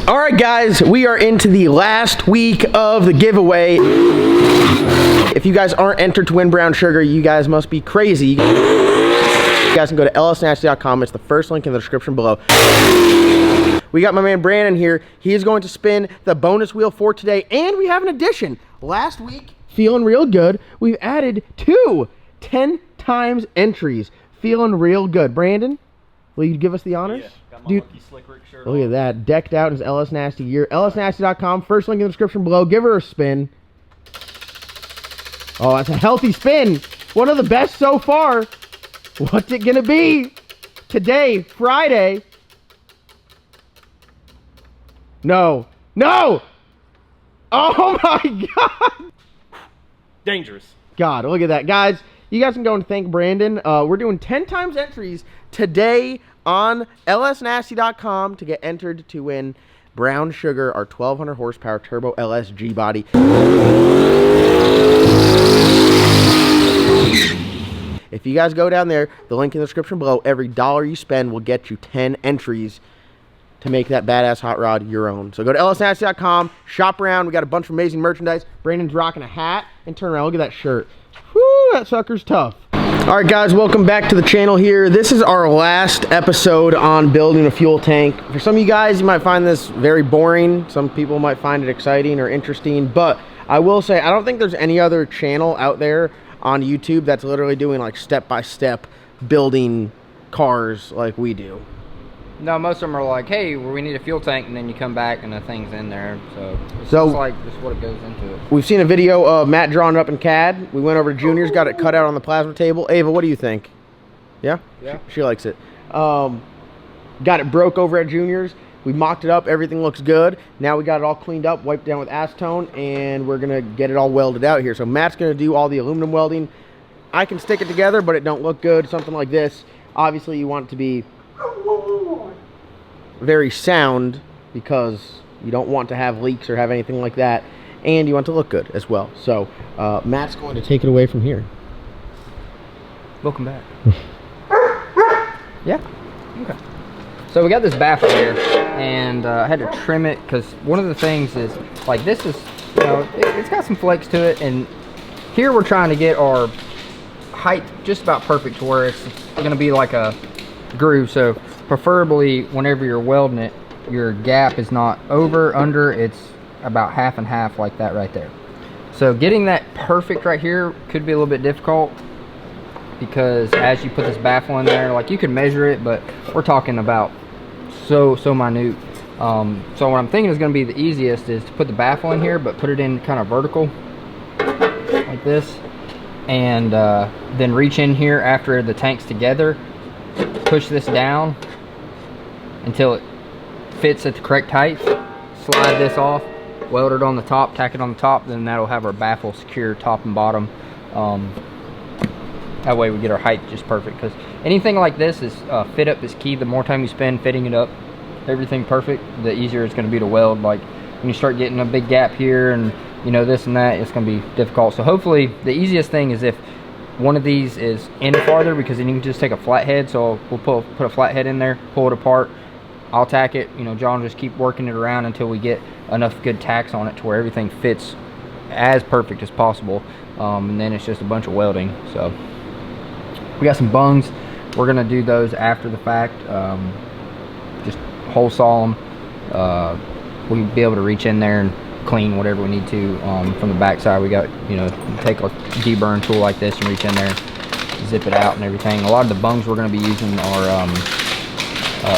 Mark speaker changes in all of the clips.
Speaker 1: All right, guys, we are into the last week of the giveaway. If you guys aren't entered to win brown sugar, you guys must be crazy. You guys can go to lsnasty.com. It's the first link in the description below. We got my man Brandon here. He is going to spin the bonus wheel for today, and we have an addition. Last week, feeling real good, we've added 2 10 times entries. Feeling real good. Brandon, will you give us the honors?
Speaker 2: Yeah, got my
Speaker 1: Dude,
Speaker 2: lucky slick Rick shirt
Speaker 1: look
Speaker 2: on.
Speaker 1: at that. Decked out in his LS Nasty gear. lsnasty.com. First link in the description below. Give her a spin. Oh, that's a healthy spin. One of the best so far. What's it going to be? Today, Friday. No. No! Oh my God!
Speaker 2: Dangerous.
Speaker 1: God, look at that. Guys, you guys can go and thank Brandon. We're doing 10 times entries today on lsnasty.com to get entered to win Brown Sugar, our 1200 horsepower turbo LS G body. If you guys go down there, the link in the description below, every dollar you spend will get you 10 entries to make that badass hot rod your own. So go to lsnasty.com, shop around. We got a bunch of amazing merchandise. Brandon's rocking a hat, and turn around, look at that shirt. Whoo, that sucker's tough. All right, guys, welcome back to the channel here. This is our last episode on building a fuel tank. For some of you guys, you might find this very boring. Some people might find it exciting or interesting, but I will say, I don't think there's any other channel out there on YouTube that's literally doing like step-by-step building cars like we do.
Speaker 3: No, most of them are like, hey, we need a fuel tank, and then you come back and the thing's in there. So it's
Speaker 1: So-
Speaker 3: just like just what it goes into it.
Speaker 1: We've seen a video of Matt drawing it up in CAD. We went over to Junior's, got it cut out on the plasma table. Ava, what do you think? Yeah?
Speaker 3: Yeah.
Speaker 1: She likes it. Got it broke over at Junior's. We mocked it up. Everything looks good. Now we got it all cleaned up, wiped down with acetone, and we're going to get it all welded out here. So Matt's going to do all the aluminum welding. I can stick it together, but it don't look good. Something like this. Obviously, you want it to be very sound because you don't want to have leaks or have anything like that, and you want it to look good as well. So Matt's going to take it away from here.
Speaker 3: Welcome back. Yeah. Okay. So we got this baffle here, and I had to trim it because one of the things is like this is, you know, it's got some flakes to it, and here we're trying to get our height just about perfect to where it's going to be like a groove. So preferably whenever you're welding it, your gap is not over, under, it's about half and half like that right there. So getting that perfect right here could be a little bit difficult because as you put this baffle in there, like you can measure it, but we're talking about so minute. So what I'm thinking is going to be the easiest is to put the baffle in here, but put it in kind of vertical like this, and then reach in here after the tank's together, push this down until it fits at the correct height, slide this off, weld it on the top, tack it on the top, then that'll have our baffle secure top and bottom. That way we get our height just perfect, because anything like this is fit up is key. The more time you spend fitting it up, everything perfect, the easier it's going to be to weld. Like when you start getting a big gap here and you know this and that, it's going to be difficult. So hopefully the easiest thing is if one of these is in farther, because then you can just take a flathead. So we'll put a flathead in there, pull it apart, I'll tack it, you know, John just keep working it around until we get enough good tacks on it to where everything fits as perfect as possible, and then it's just a bunch of welding. So we got some bungs, we're gonna do those after the fact, just hole saw them. We'll be able to reach in there and clean whatever we need to. From the back side we got, you know, take a deburn tool like this and reach in there, zip it out and everything. A lot of the bungs we're going to be using are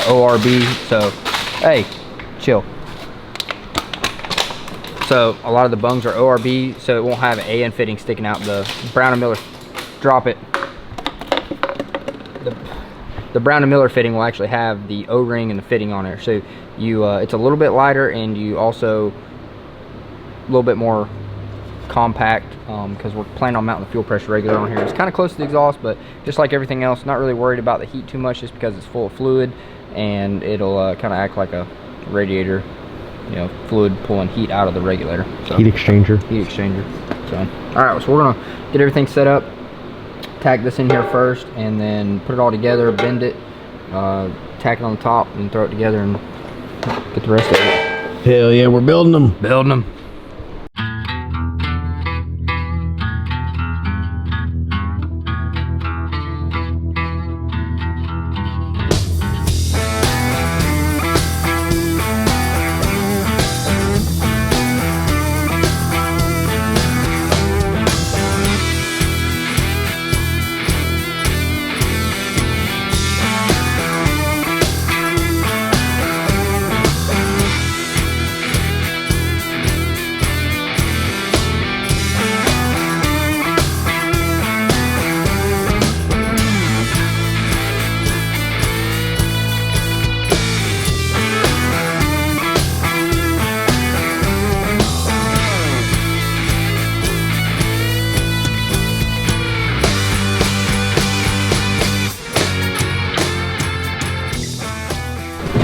Speaker 3: ORB, so hey, chill. So a lot of the bungs are ORB, so it won't have an AN fitting sticking out. The Brown & Miller, drop it. The Brown & Miller fitting will actually have the O-ring and the fitting on there, so you it's a little bit lighter, and you also a little bit more compact, because we're planning on mounting the fuel pressure regulator on here. It's kind of close to the exhaust, but just like everything else, not really worried about the heat too much, just because it's full of fluid, and it'll kind of act like a radiator, you know, fluid pulling heat out of the regulator. So,
Speaker 1: Heat exchanger.
Speaker 3: Heat exchanger. So, all right, so we're gonna get everything set up, tack this in here first, and then put it all together, bend it, tack it on the top, and throw it together, and get the rest of it.
Speaker 1: Hell yeah, we're building them.
Speaker 3: Building them.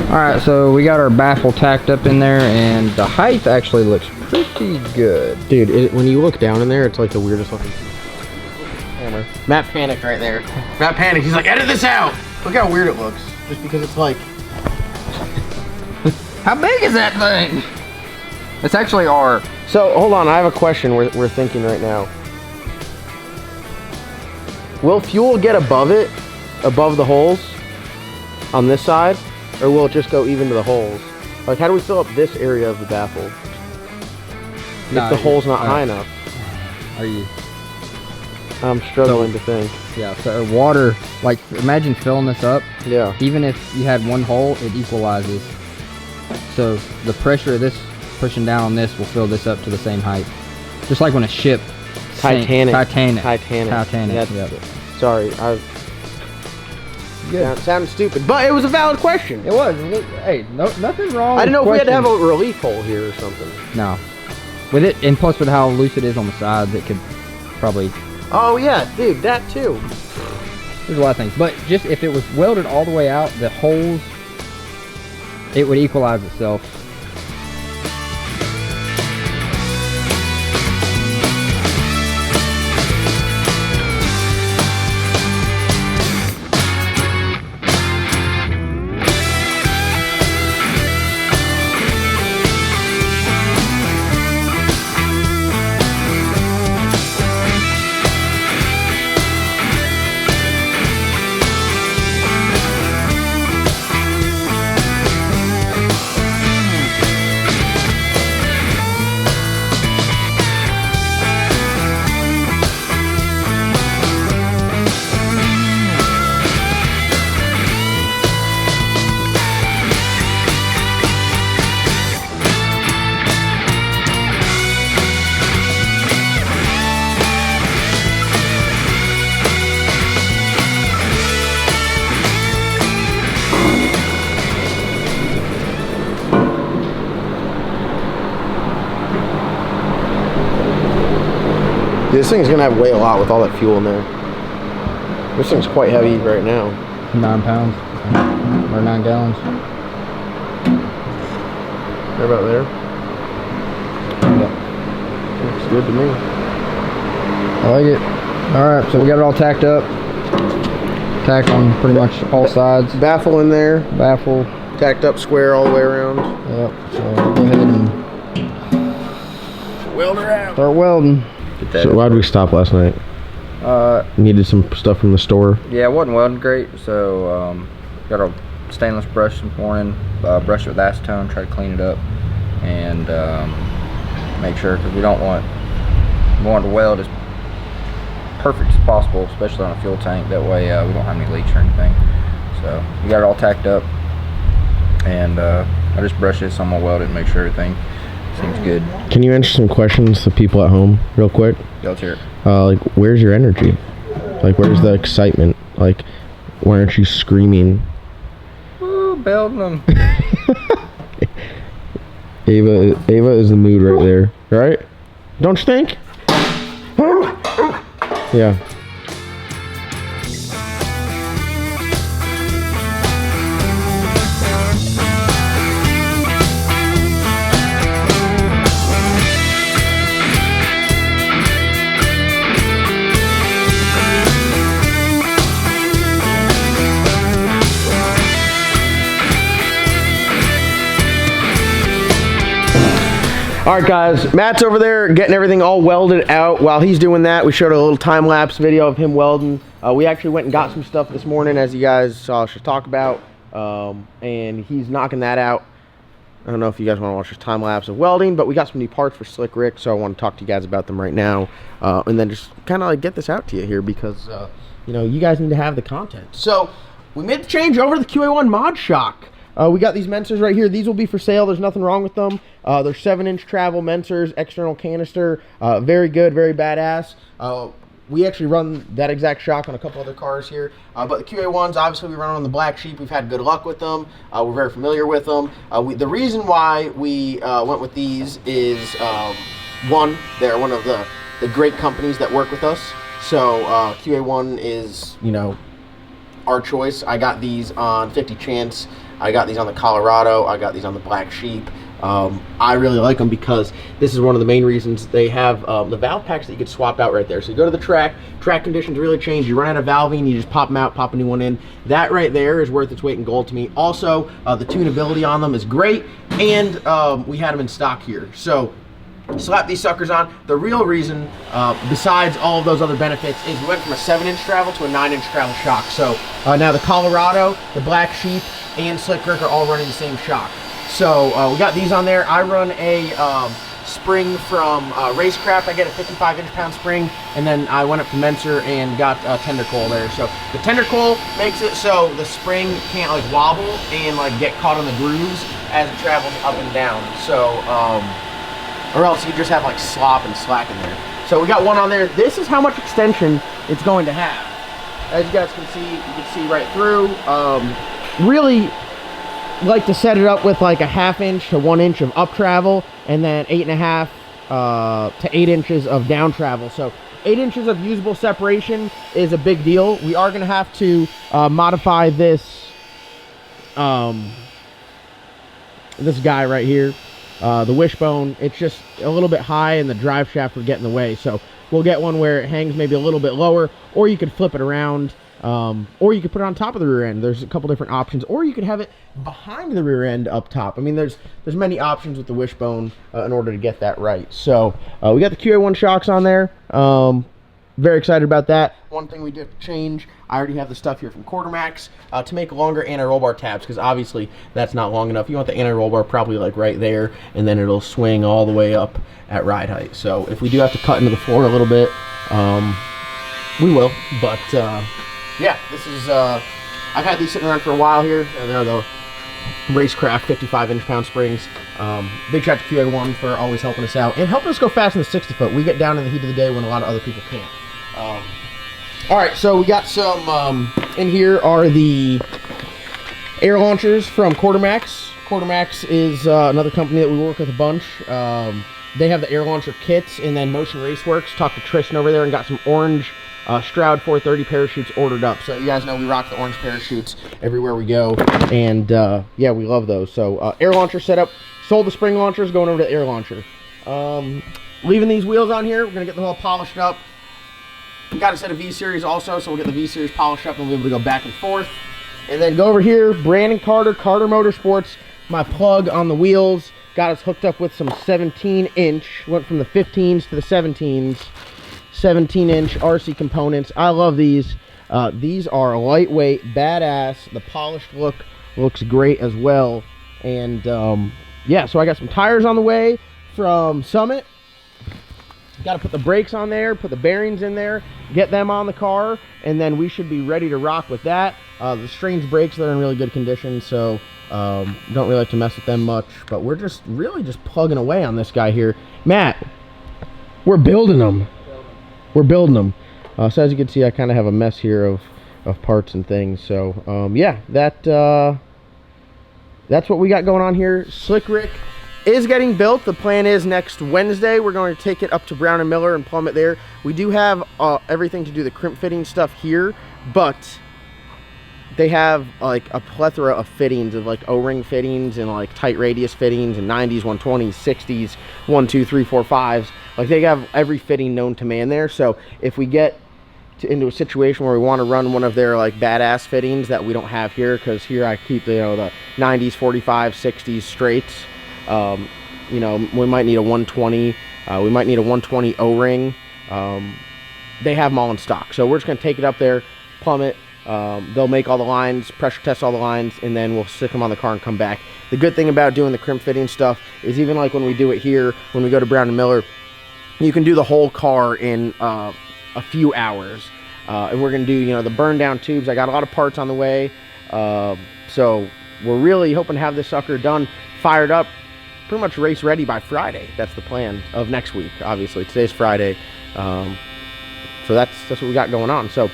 Speaker 3: Alright, so we got our baffle tacked up in there, and the height actually looks pretty good.
Speaker 1: Dude, when you look down in there, it's like the weirdest looking hammer. Matt panicked right there. Matt panicked. He's like, edit this out. Look how weird it looks. Just because it's like...
Speaker 3: How big is that thing? It's actually our...
Speaker 1: So, hold on. I have a question we're thinking right now. Will fuel get above it? Above the holes? On this side? Or will it just go even to the holes? Like, how do we fill up this area of the baffle? If the hole's not high enough.
Speaker 3: Are you?
Speaker 1: I'm struggling to think.
Speaker 3: Yeah, so water, like, imagine filling this up.
Speaker 1: Yeah.
Speaker 3: Even if you had one hole, it equalizes. So the pressure of this pushing down on this will fill this up to the same height. Just like when a ship
Speaker 1: Titanic.
Speaker 3: Titanic.
Speaker 1: Yep. Sorry, yeah, it sounded stupid, but it was a valid question.
Speaker 3: It was. Hey, nothing wrong.
Speaker 1: I didn't know if we had to have
Speaker 3: questions.
Speaker 1: a relief hole here or something.
Speaker 3: No. With it, and plus with how loose it is on the sides, it could probably...
Speaker 1: Oh yeah, dude, that too.
Speaker 3: There's a lot of things. But just if it was welded all the way out, the holes, it would equalize itself.
Speaker 1: This thing's gonna have weigh a lot with all that fuel in there. This thing's quite heavy right now.
Speaker 3: 9 pounds. Or 9 gallons.
Speaker 1: Right about there.
Speaker 3: Yep.
Speaker 1: Looks good to me.
Speaker 3: I like it. Alright, so we got it all tacked up. Tacked on pretty much all sides.
Speaker 1: Baffle in there.
Speaker 3: Baffle.
Speaker 1: Tacked up square all the way around.
Speaker 3: Yep. So we'll go ahead and
Speaker 1: Weld her out.
Speaker 3: start welding.
Speaker 1: So why did we stop last night? Needed some stuff from the store.
Speaker 3: Yeah, it wasn't welding great, so got a stainless brush this morning. Brush it with acetone, try to clean it up, and make sure, because we want to weld as perfect as possible, especially on a fuel tank. That way we don't have any leaks or anything. So we got it all tacked up, and I just brushed it, so I'm gonna weld it and make sure everything seems good.
Speaker 1: Can you answer some questions to people at home real quick?
Speaker 3: Let's hear it.
Speaker 1: Like, where's your energy? Like, where's the excitement? Like, why aren't you screaming?
Speaker 3: Ooh, building them.
Speaker 1: Ava is the mood right there, right? Don't you think? Yeah. All right, guys, Matt's over there getting everything all welded out. While he's doing that, we showed a little time-lapse video of him welding. We actually went and got some stuff this morning, as you guys saw us just talk about, and he's knocking that out. I don't know if you guys want to watch this time-lapse of welding, but we got some new parts for Slick Rick, so I want to talk to you guys about them right now, and then just kind of like get this out to you here because, you know, you guys need to have the content. So we made the change over to the Qa1 Mod Shock. We got these Mensers right here. These will be for sale. There's nothing wrong with them. They're 7-inch travel Mensers, external canister. Very good, very badass. We actually run that exact shock on a couple other cars here. But the Qa1s, obviously we run on the Black Sheep. We've had good luck with them. We're very familiar with them. The reason why we went with these is, one, they're one of the great companies that work with us. So Qa1 is, you know, our choice. I got these on 50 Chance. I got these on the Colorado. I got these on the Black Sheep. I really like them because this is one of the main reasons. They have the valve packs that you could swap out right there. So you go to the track conditions really change. You run out of valving, you just pop them out, pop a new one in. That right there is worth its weight in gold to me. Also, the tunability on them is great, and we had them in stock here. So slap these suckers on. The real reason, besides all of those other benefits, is we went from a 7-inch travel to a 9-inch travel shock. So now the Colorado, the Black Sheep, and Slick Rick are all running the same shock. So we got these on there. I run a spring from Racecraft. I get a 55 inch-pound spring, and then I went up to Menser and got a tender coil there. So the tender coil makes it so the spring can't like wobble and like get caught on the grooves as it travels up and down. So or else you just have like slop and slack in there. So we got one on there. This is how much extension it's going to have. As you guys can see, you can see right through. Really like to set it up with like a 1/2 inch to 1 inch of up travel, and then 8.5 to 8 inches of down travel. So 8 inches of usable separation is a big deal. We are going to have to modify this this guy right here, the wishbone. It's just a little bit high and the drive shaft would get in the way. So we'll get one where it hangs maybe a little bit lower, or you could flip it around. Or you could put it on top of the rear end. There's a couple different options, or you could have it behind the rear end up top. I mean, there's many options with the wishbone in order to get that right. So we got the Qa1 shocks on there. Very excited about that. One thing we did change, I already have the stuff here from Quartermax to make longer anti-roll bar tabs, because obviously that's not long enough. You want the anti-roll bar probably like right there, and then it'll swing all the way up at ride height. So if we do have to cut into the floor a little bit, we will. But yeah, this is, I've had these sitting around for a while here, and they're the Racecraft 55 inch-pound springs. Big shout to Qa1 for always helping us out, and helping us go fast in the 60 foot. We get down in the heat of the day when a lot of other people can't. Alright, so we got some, in here are the air launchers from Quartermax. Quartermax is another company that we work with a bunch. They have the air launcher kits, and then Motion Raceworks. Talked to Tristan over there and got some orange Stroud 430 parachutes ordered up. So you guys know we rock the orange parachutes everywhere we go, and yeah, we love those. So air launcher setup. Sold the spring launchers, going over to the air launcher. Leaving these wheels on here. We're gonna get them all polished up. Got a set of V-Series also, so we'll get the V-Series polished up and we'll be able to go back and forth. And then go over here, Brandon Carter Motorsports, my plug on the wheels. Got us hooked up with some 17-inch, went from the 15s to the 17s. 17-inch RC components. I love these. These are lightweight, badass. The polished look looks great as well. And yeah, so I got some tires on the way from Summit. Got to put the brakes on there, put the bearings in there, get them on the car, and then we should be ready to rock with that. The Strange brakes, they're in really good condition, so don't really like to mess with them much. But we're just really just plugging away on this guy here. Matt, we're building them. We're building them. So as you can see, I kind of have a mess here of parts and things. So yeah, that's what we got going on here. Slick Rick is getting built. The plan is next Wednesday we're going to take it up to Brown and Miller and plumb it there. We do have everything to do the crimp fitting stuff here, but they have like a plethora of fittings of like O-ring fittings and like tight radius fittings and 90s, 120s, 60s, 1, 2, 3, 4, 5s. Like they have every fitting known to man there. So if we get into a situation where we want to run one of their like badass fittings that we don't have here, because here I keep the 90s, 45s, 60s straights. You know, we might need a 120. We might need a 120 O-ring. They have them all in stock. So we're just going to take it up there, plumb it. They'll make all the lines, pressure test all the lines, and then we'll stick them on the car and come back. The good thing about doing the crimp fitting stuff is even like when we do it here, when we go to Brown & Miller, you can do the whole car in a few hours. And we're going to do, you know, the burn down tubes. I got a lot of parts on the way. So we're really hoping to have this sucker done, fired up, pretty much race ready by Friday. That's the plan of next week, obviously. Today's Friday. So that's what we got going on. So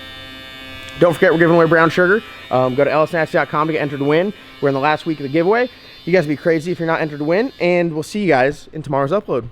Speaker 1: don't forget, we're giving away brown sugar. Go to lsnasty.com to get entered to win. We're in the last week of the giveaway. You guys would be crazy if you're not entered to win. And we'll see you guys in tomorrow's upload.